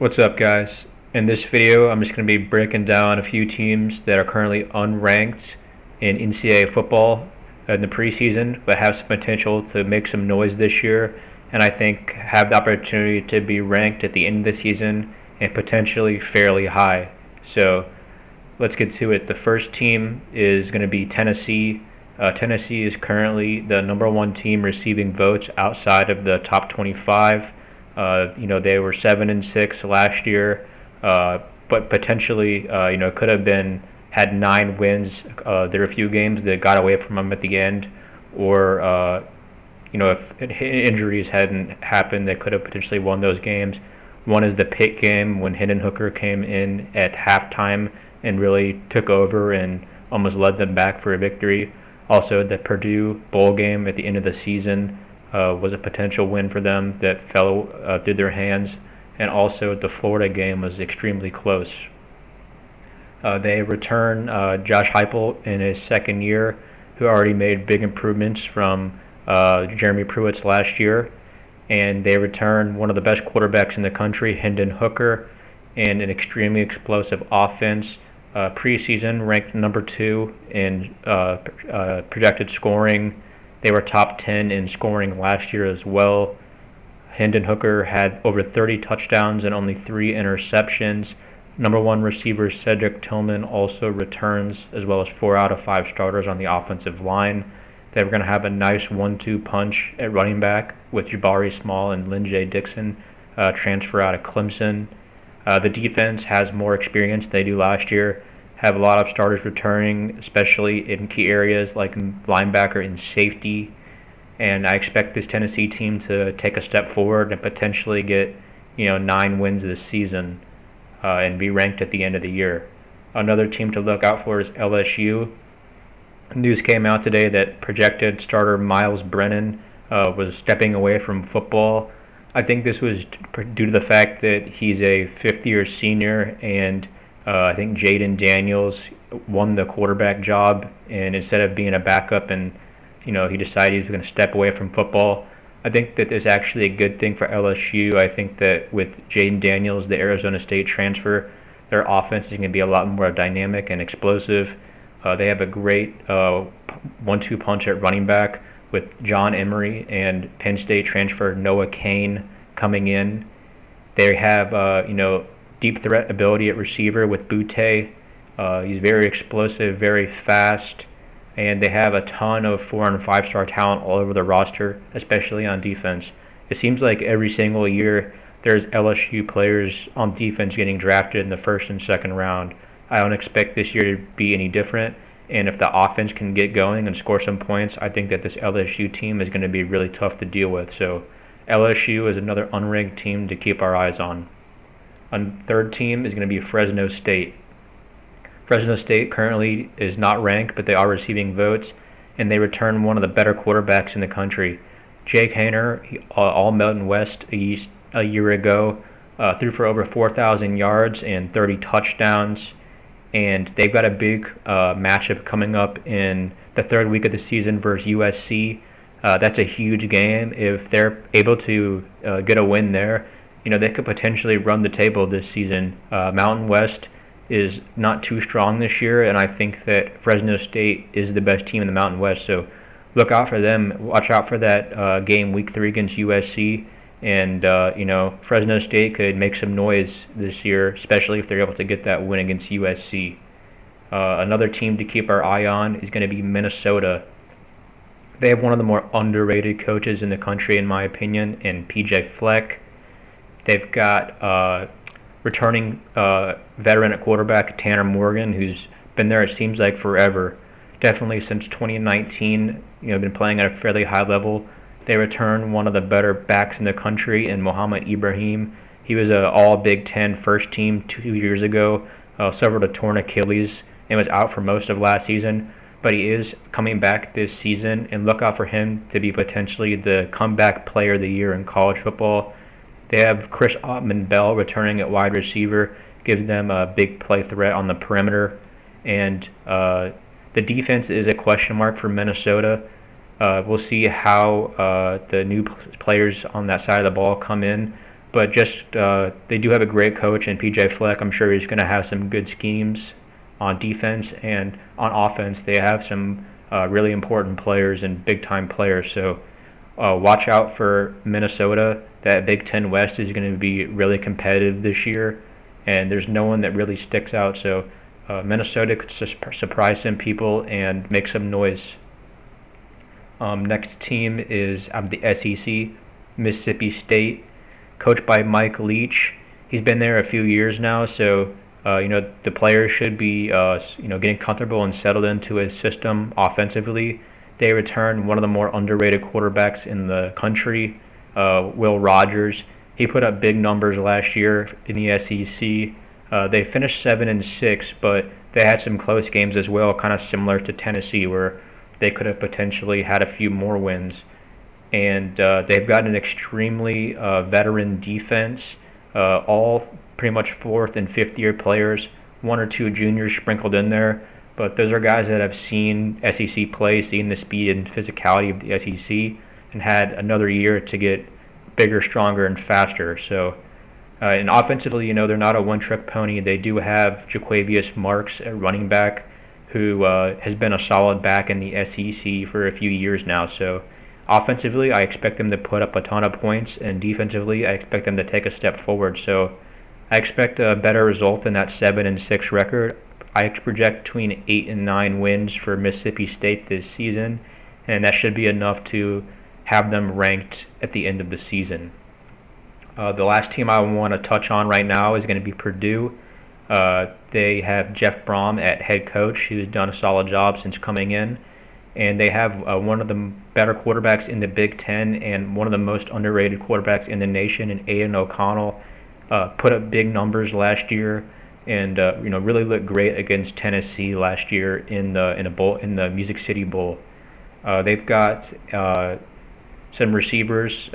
What's up, guys? In this video, I'm just going to be breaking down a few teams that are currently unranked in NCAA football in the preseason, but have some potential to make some noise this year, and I think have the opportunity to be ranked at the end of the season and potentially fairly high. So let's get to it. The first team is going to be Tennessee. Tennessee is currently the number one team receiving votes outside of the top 25. They were 7-6 last year, but potentially, could have been had 9 wins. There are a few games that got away from them at the end, or if injuries hadn't happened, they could have potentially won those games. One is the Pitt game when Hendon Hooker came in at halftime and really took over and almost led them back for a victory. Also, the Purdue bowl game at the end of the season was a potential win for them that fell through their hands. And also, the Florida game was extremely close. They return Josh Heupel in his second year, who already made big improvements from Jeremy Pruitt's last year. And they return one of the best quarterbacks in the country, Hendon Hooker, and an extremely explosive offense. Preseason ranked number 2 in projected scoring. They were top 10 in scoring last year as well. Hendon Hooker had over 30 touchdowns and only 3 interceptions. Number 1 receiver Cedric Tillman also returns, as well as 4 out of 5 starters on the offensive line. They were going to have a nice 1-2 punch at running back with Jabari Small and Lynn Dixon transfer out of Clemson. The defense has more experience than they do last year, have a lot of starters returning, especially in key areas like linebacker and safety. And I expect this Tennessee team to take a step forward and potentially get 9 wins this season and be ranked at the end of the year. Another team to look out for is LSU. News came out today that projected starter Miles Brennan was stepping away from football. I think this was due to the fact that he's a fifth-year senior, and I think Jaden Daniels won the quarterback job, and instead of being a backup, and he decided he was going to step away from football. I think that is actually a good thing for LSU. I think that with Jaden Daniels, the Arizona State transfer, their offense is going to be a lot more dynamic and explosive. They have a great 1-2 punch at running back with John Emery and Penn State transfer Noah Cain coming in. They have deep threat ability at receiver with Butte. He's very explosive, very fast, and they have a ton of 4- and 5-star talent all over the roster, especially on defense. It seems like every single year there's LSU players on defense getting drafted in the first and second round. I don't expect this year to be any different. And if the offense can get going and score some points, I think that this LSU team is going to be really tough to deal with. So LSU is another unranked team to keep our eyes on. A third team is going to be Fresno State. Fresno State currently is not ranked, but they are receiving votes, and they return one of the better quarterbacks in the country. Jake Haener, All-Mountain West a year ago, threw for over 4,000 yards and 30 touchdowns. And they've got a big matchup coming up in the third week of the season versus USC. That's a huge game. If they're able to get a win there, they could potentially run the table this season. Mountain West is not too strong this year, and I think that Fresno State is the best team in the Mountain West. So look out for them. Watch out for that game week 3 against USC. And, Fresno State could make some noise this year, especially if they're able to get that win against USC. Another team to keep our eye on is going to be Minnesota. They have one of the more underrated coaches in the country, in my opinion, in PJ Fleck. They've got returning veteran at quarterback Tanner Morgan, who's been there, it seems like, forever. Definitely since 2019, been playing at a fairly high level. They return one of the better backs in the country in Mohamed Ibrahim. He was an all-Big Ten first team 2 years ago, suffered a torn Achilles, and was out for most of last season. But he is coming back this season, and look out for him to be potentially the comeback player of the year in college football. They have Chris Ottman-Bell returning at wide receiver, gives them a big play threat on the perimeter. And the defense is a question mark for Minnesota. We'll see how the new players on that side of the ball come in. but just they do have a great coach in PJ Fleck. I'm sure he's going to have some good schemes on defense, and on offense they have some really important players and big time players. So watch out for Minnesota. That Big Ten West is going to be really competitive this year, and there's no one that really sticks out. So Minnesota could surprise some people and make some noise. Next team is out of the SEC, Mississippi State, coached by Mike Leach. He's been there a few years now, so the players should be getting comfortable and settled into his system offensively. They return one of the more underrated quarterbacks in the country, Will Rogers. He put up big numbers last year in the SEC. They finished 7-6, but they had some close games as well, kind of similar to Tennessee, where they could have potentially had a few more wins. And they've got an extremely veteran defense, all pretty much fourth and fifth year players, one or two juniors sprinkled in there. But those are guys that have seen SEC play, seen the speed and physicality of the SEC, and had another year to get bigger, stronger, and faster. So, and offensively, they're not a one-trick pony. They do have Jaquavius Marks at running back, who has been a solid back in the SEC for a few years now. So, offensively, I expect them to put up a ton of points, and defensively, I expect them to take a step forward. So, I expect a better result than that 7-6 record. I project between 8 and 9 wins for Mississippi State this season, and that should be enough to have them ranked at the end of the season. The last team I want to touch on right now is going to be Purdue. They have Jeff Brom at head coach, who's done a solid job since coming in, and they have one of the better quarterbacks in the Big Ten and one of the most underrated quarterbacks in the nation, in Aiden O'Connell. Put up big numbers last year, and really looked great against Tennessee last year in the Music City Bowl. They've got some receivers.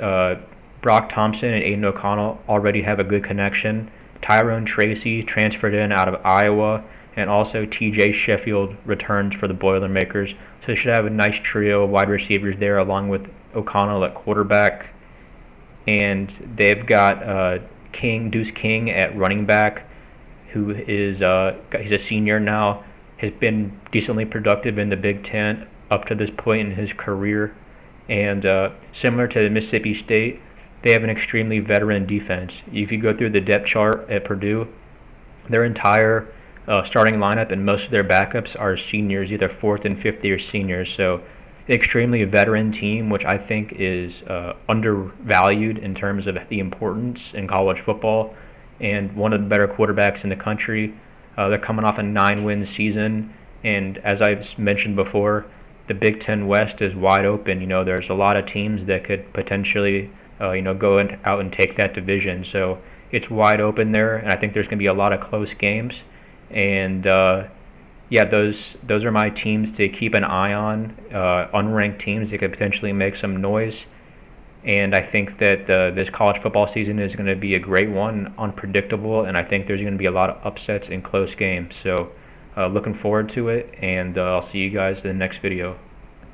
Brock Thompson and Aiden O'Connell already have a good connection. Tyrone Tracy transferred in out of Iowa, and also T.J. Sheffield returns for the Boilermakers. So they should have a nice trio of wide receivers there, along with O'Connell at quarterback. And they've got Deuce King at running back, who is he's a senior now, has been decently productive in the Big Ten up to this point in his career. And similar to Mississippi State, they have an extremely veteran defense. If you go through the depth chart at Purdue, their entire starting lineup and most of their backups are seniors, either fourth and fifth year seniors. So extremely veteran team, which I think is undervalued in terms of the importance in college football, and one of the better quarterbacks in the country. They're coming off a 9-win season, and as I've mentioned before, the Big Ten West is wide open. There's a lot of teams that could potentially go out and take that division. So it's wide open there, and I think there's going to be a lot of close games. And those are my teams to keep an eye on, unranked teams that could potentially make some noise. And I think that this college football season is going to be a great one, unpredictable, and I think there's going to be a lot of upsets in close games. So looking forward to it, and I'll see you guys in the next video.